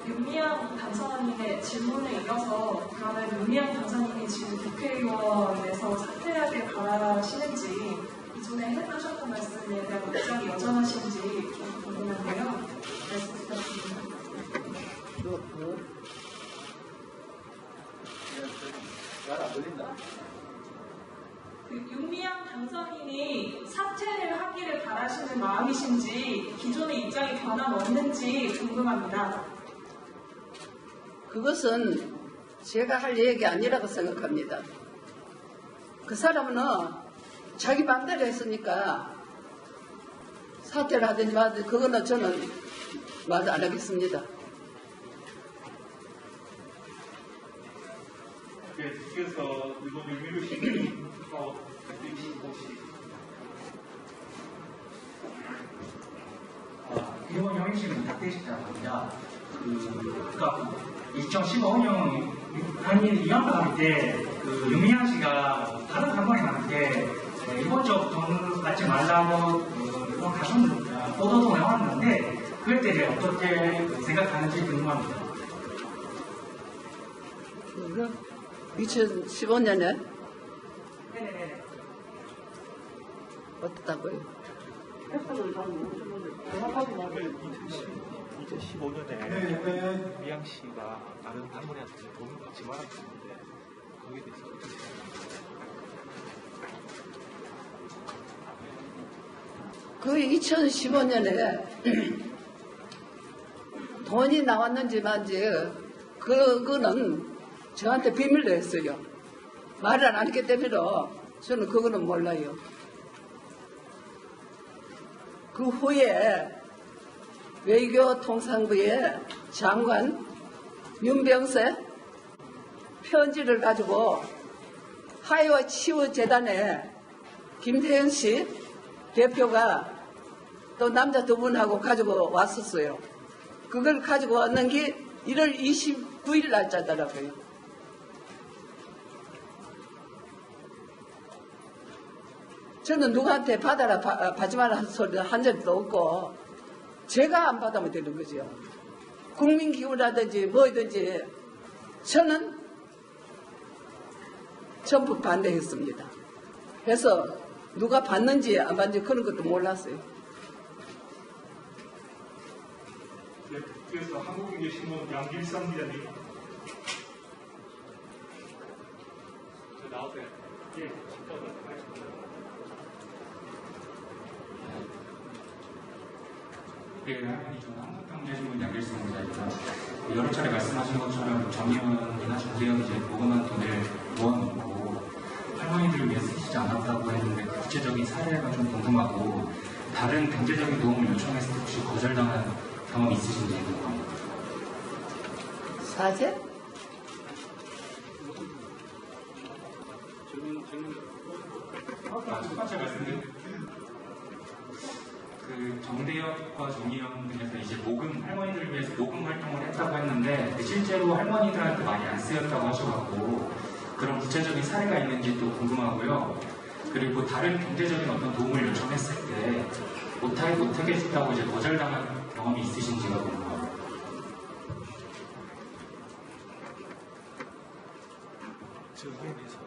윤미향 당선인의 질문에 이어서 그러면 윤미향 당선인이 지금 국회의원에서 사퇴하길 바라시는지 이전에 해주셨던 말씀에 대한 입장이 여전하신지 좀 궁금한데요. 말씀 부탁드립니다. 잘안 들린다. 윤미향 당선인이 사퇴를 하기를 바라시는 마음이신지 기존의 입장이 변함없는지 궁금합니다. 그것은 제가 할 얘기 아니라고 생각합니다. 그 사람은 자기 맘대로 했으니까 사퇴를 하든지 말든지 그거는 저는 말 안 하겠습니다. 네, 이어서 이번 윤미루 시민이 이번 형식은 탁대식자입니다. 그러니까 2015년 한일 위안부 때 윤미향 씨가 다른 할머니한테 이번적 돈 받지 말라고 그런 가슴 보도도 나왔는데 그럴 때 어떻게 생각하는지 궁금합니다. 2015년에 네네네. 어떻다고요? 2015년에 미양 씨가 다른 할머니한테 돈을 받지 말았는데 거기에 대해서 어떻게 생각하세요? 그 2015년에 돈이 나왔는지 만지 그거는 저한테 비밀로 했어요. 말을 안 했기 때문에 저는 그거는 몰라요. 그 후에 외교통상부의 장관 윤병세 편지를 가지고 하이와 치유 재단에 김태현 씨 대표가 또 남자 두 분하고 가지고 왔었어요. 그걸 가지고 왔는 게 1월 29일 날짜더라고요. 저는 누구한테 받아라 받지 말라 소리 한 적도 없고 제가 안 받으면 되는 거죠. 국민기구라든지 뭐든지 저는 전부 반대했습니다. 그래서 누가 받는지 안 받는지 그런 것도 몰랐어요. 네, 그래서 한국경제신문 양길성 기자님. 저 나오세요. 예, 네, 저는 한국경제신문 양길성 기자입니다. 여러 차례 말씀하신 것처럼 정의원이나 정재영이 이제 모금한 돈을 모아놓고 할머니들을 위해 쓰시지 않았다고 했는데 구체적인 사례가 좀 궁금하고 다른 경제적인 도움을 요청했을 때 혹시 거절당한 경험이 있으신지 궁금합니다. 사죄? 첫 번째 말씀은 그 정대협과 정의연 등에서 이제 모금 할머니들을 위해서 모금 활동을 했다고 했는데 실제로 할머니들한테 많이 안 쓰였다고 하셔갖고 그런 구체적인 사례가 있는지 또 궁금하고요. 그리고 다른 경제적인 어떤 도움을 요청했을 때 못하겠다고 이제 거절당한 경험이 있으신지가 궁금합니다. 정의에 대해서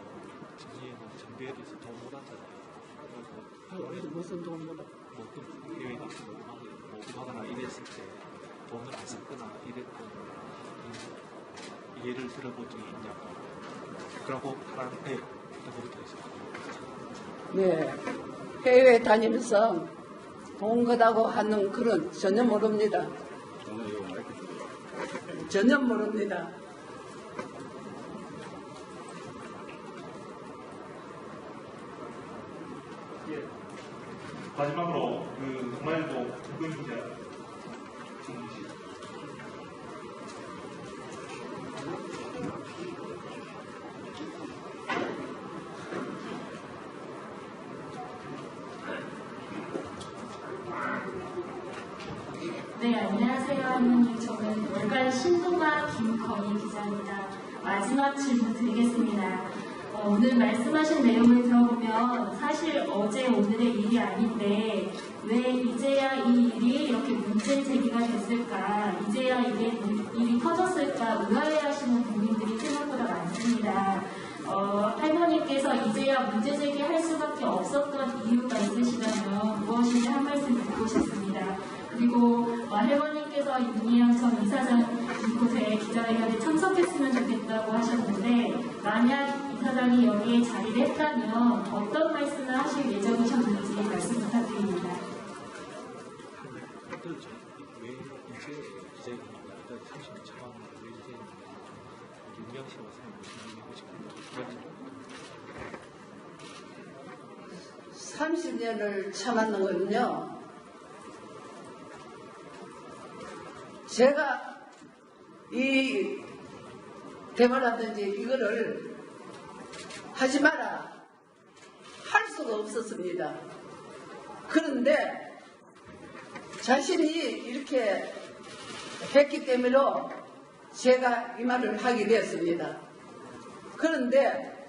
정대에 대해서 돈 못 받잖아요. 그래서 무슨 돈 못 받아? 모금 대회에 대해서 모금하거나 이랬을 때 돈을 안 썼거나 이랬던 예를 들어본 적이 있냐고. 그러고 하는데 그때부터 있었거든요. 네. 해외 다니면서 돈 거다고 하는 그런 전혀 모릅니다. 전혀 모릅니다. 예. 마지막으로 동아일보 김근 기자 정리시. 네, 안녕하세요, 할머니. 저는 월간 신문과 김건희 기자입니다. 마지막 질문 드리겠습니다. 오늘 말씀하신 내용을 들어보면 사실 어제 오늘의 일이 아닌데 왜 이제야 이 일이 이렇게 문제 제기가 됐을까, 이제야 이게 일이 터졌을까 의아해하시는 국민들이 생각보다 많습니다. 할머니께서 이제야 문제 제기할 수밖에 없었던 이유가 있으시다면 무엇인지 한 말씀 듣고 싶습니다. 그리고 할머니께서 윤미향 전 이사장 이곳에 기자회견에 참석했으면 좋겠다고 하셨는데 만약 이사장이 여기에 자리를 했다면 어떤 말씀을 하실 예정이셨는지 말씀 부탁드립니다. 왜 이제 기자회견입니다. 30년 참았는데 왜 이제 윤미향 씨가 와서 무슨 얘기 하고 싶은지 30년을 참았는 거는요, 제가 이 대화라든지 이거를 하지 마라 할 수가 없었습니다. 그런데 자신이 이렇게 했기 때문에 제가 이 말을 하게 되었습니다. 그런데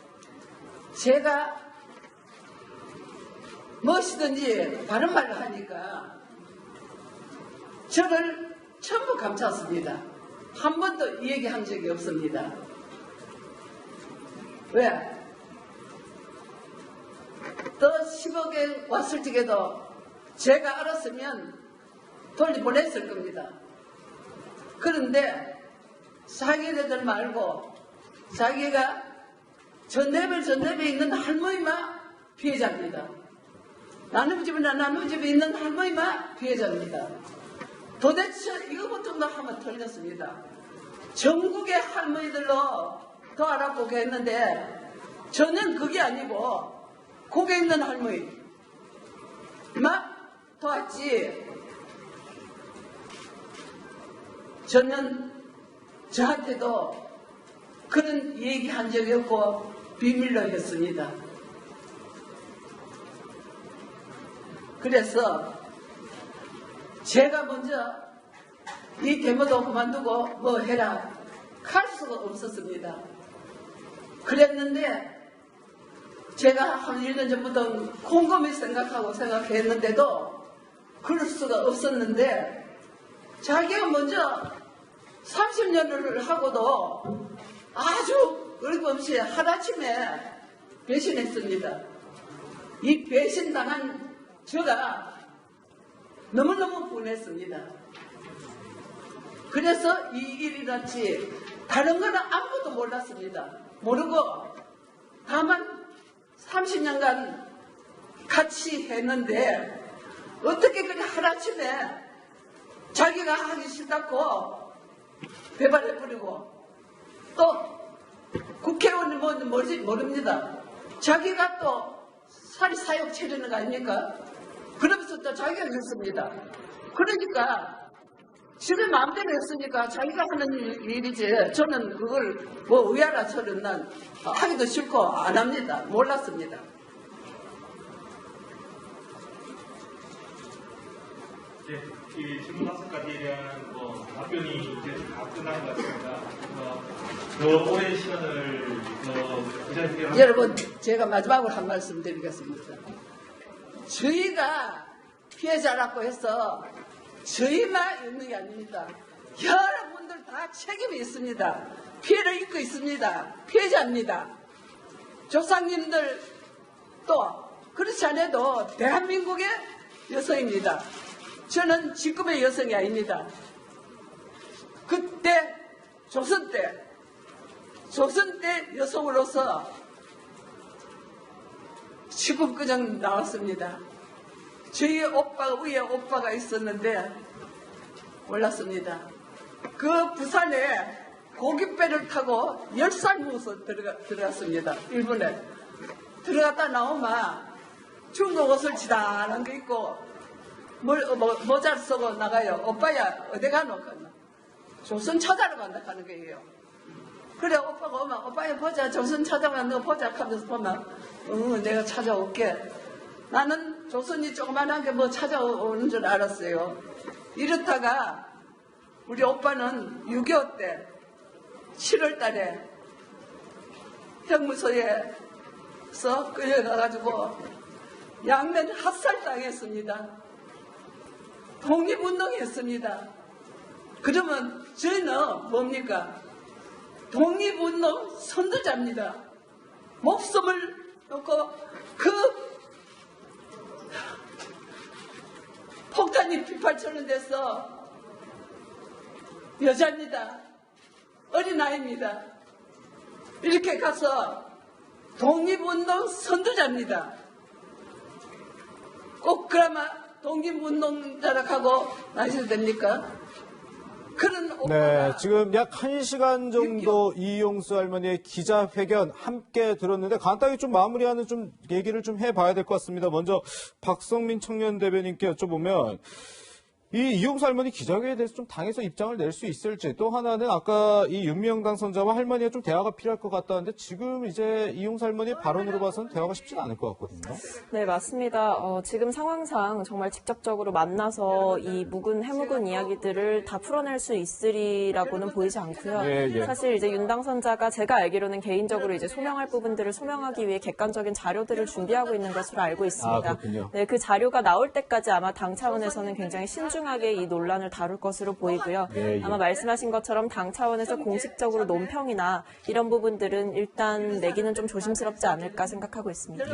제가 무엇이든지 바른 말을 하니까 저를 전부 감쌌습니다. 한 번도 얘기한 적이 없습니다. 왜? 또 10억에 왔을 적에도 제가 알았으면 돌려보냈을 겁니다. 그런데 자기네들 말고 자기가 전대에 있는 할머니만 피해자입니다. 나누 집에 있는 할머니만 피해자입니다. 도대체 이거부터 하면 틀렸습니다. 전국의 할머니들로 더 알아보게 했는데 저는 그게 아니고 거기에 있는 할머니 막 도왔지. 저는 저한테도 그런 얘기한 적이 없고 비밀로 했습니다. 그래서 제가 먼저 이 데모도 그만두고 뭐 해라 할 수가 없었습니다. 그랬는데 제가 한 1년 전부터 곰곰이 생각했는데도 그럴 수가 없었는데 자기가 먼저 30년을 하고도 아주 어림없이 하루아침에 배신했습니다. 이 배신당한 제가 너무너무 분했습니다. 그래서 이 일이 났지 다른 거는 아무것도 몰랐습니다. 모르고 다만 30년간 같이 했는데 어떻게 그냥 하루아침에 자기가 하기 싫다고 배발해버리고 또 국회의원이 뭔지 모릅니다. 자기가 또 사리사욕 차리는 거 아닙니까? 그러면서 또 자기가 했습니다. 그러니까 지금 마음대로 했으니까 자기가 하는 일이지 저는 그걸 뭐 의아라 저는 난 하기도 싫고 안 합니다. 몰랐습니다. 네, 이 질문 5가지에 대한 답변이 이제 다 끝난 것 같습니다. 더 오랜 시간을 기자회견 여러분 제가 마지막으로 한 말씀 드리겠습니다. 저희가 피해자라고 해서 저희만 있는 게 아닙니다. 여러분들 다 책임이 있습니다. 피해를 입고 있습니다. 피해자입니다. 조상님들 또 그렇지 않아도 대한민국의 여성입니다. 저는 지금의 여성이 아닙니다. 그때 조선 때 여성으로서 지금 그냥 나왔습니다. 저희 위에 오빠가 있었는데 몰랐습니다. 그 부산에 고깃배를 타고 10살 먹어서 들어갔습니다. 일본에. 들어갔다 나오면 중국 옷을 지단한 거 입고 모자를 쓰고 나가요. 오빠야 어디 가노? 조선 찾아러 간다 하는 거예요. 그래 오빠가 오면 오빠야 보자 조선 찾아간다 보자 하면서 보면 내가 찾아올게. 나는 조선이 조그만한 게 뭐 찾아오는 줄 알았어요. 이렇다가 우리 오빠는 6.25 때 7월 달에 형무소에서 끌려가가지고 양면 학살당했습니다. 독립운동했습니다. 그러면 저희는 뭡니까? 독립운동 선두자입니다. 목숨을 놓고 그 폭탄이 휘발치는 데서 여자입니다. 어린아이입니다. 이렇게 가서 독립운동 선두자입니다. 꼭 그나마 독립운동자라고 하셔도 됩니까? 그런 네, 지금 약 1시간 정도 이용수 할머니의 기자회견 함께 들었는데 간단히 좀 마무리하는 좀 얘기를 좀 해봐야 될 것 같습니다. 먼저 박성민 청년 대변인께 여쭤보면 이 이용수 할머니 기자회견에 대해서 좀 당에서 입장을 낼 수 있을지, 또 하나는 아까 이 윤미향 당선자와 할머니가 좀 대화가 필요할 것 같다는데 지금 이제 이용수 할머니의 발언으로 봐서는 대화가 쉽지는 않을 것 같거든요. 네, 맞습니다. 지금 상황상 정말 직접적으로 만나서 이 해묵은 이야기들을 다 풀어낼 수 있으리라고는 보이지 않고요. 사실 이제 윤 당선자가 제가 알기로는 개인적으로 이제 소명할 부분들을 소명하기 위해 객관적인 자료들을 준비하고 있는 것으로 알고 있습니다. 그렇군요. 네, 그 자료가 나올 때까지 아마 당 차원에서는 굉장히 신중하게 이 논란을 다룰 것으로 보이고요. 아마 말씀하신 것처럼 당 차원에서 공식적으로 논평이나 이런 부분들은 일단 내기는 좀 조심스럽지 않을까 생각하고 있습니다.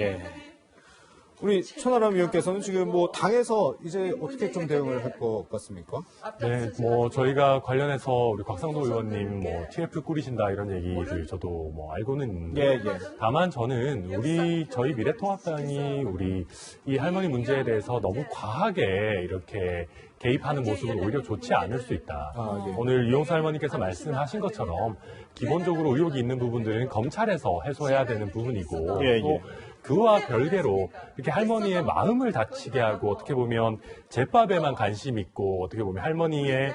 우리 천하람 의원께서는 지금 뭐 당에서 이제 어떻게 좀 대응을 할 것 같습니까? 네, 뭐 저희가 관련해서 우리 곽상도 의원님 뭐 TF 꾸리신다 이런 얘기들 저도 뭐 알고는 있는데 다만 저는 저희 미래통합당이 우리 이 할머니 문제에 대해서 너무 과하게 이렇게 개입하는 모습은 오히려 좋지 않을 수 있다. 오늘 이용수 할머니께서 말씀하신 것처럼 기본적으로 의혹이 있는 부분들은 검찰에서 해소해야 되는 부분이고 또 그와 별개로 이렇게 할머니의 마음을 다치게 하고 어떻게 보면 제밥에만 관심 있고 어떻게 보면 할머니의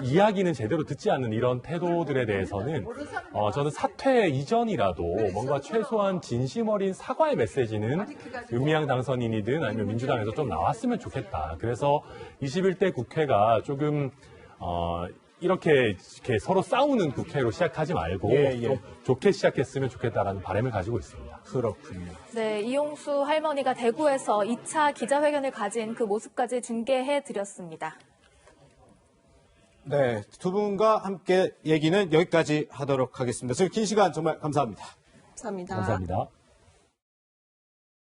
이야기는 제대로 듣지 않는 이런 태도들에 대해서는 저는 사퇴 이전이라도 뭔가 최소한 진심 어린 사과의 메시지는 윤미향 당선인이든 아니면 민주당에서 좀 나왔으면 좋겠다. 그래서 21대 국회가 조금 이렇게 서로 싸우는 국회로 시작하지 말고 좀 좋게 시작했으면 좋겠다라는 바람을 가지고 있습니다. 그렇군요. 네, 이용수 할머니가 대구에서 2차 기자회견을 가진 그 모습까지 중계해 드렸습니다. 네, 두 분과 함께 얘기는 여기까지 하도록 하겠습니다. 지금 긴 시간 정말 감사합니다. 감사합니다. 감사합니다.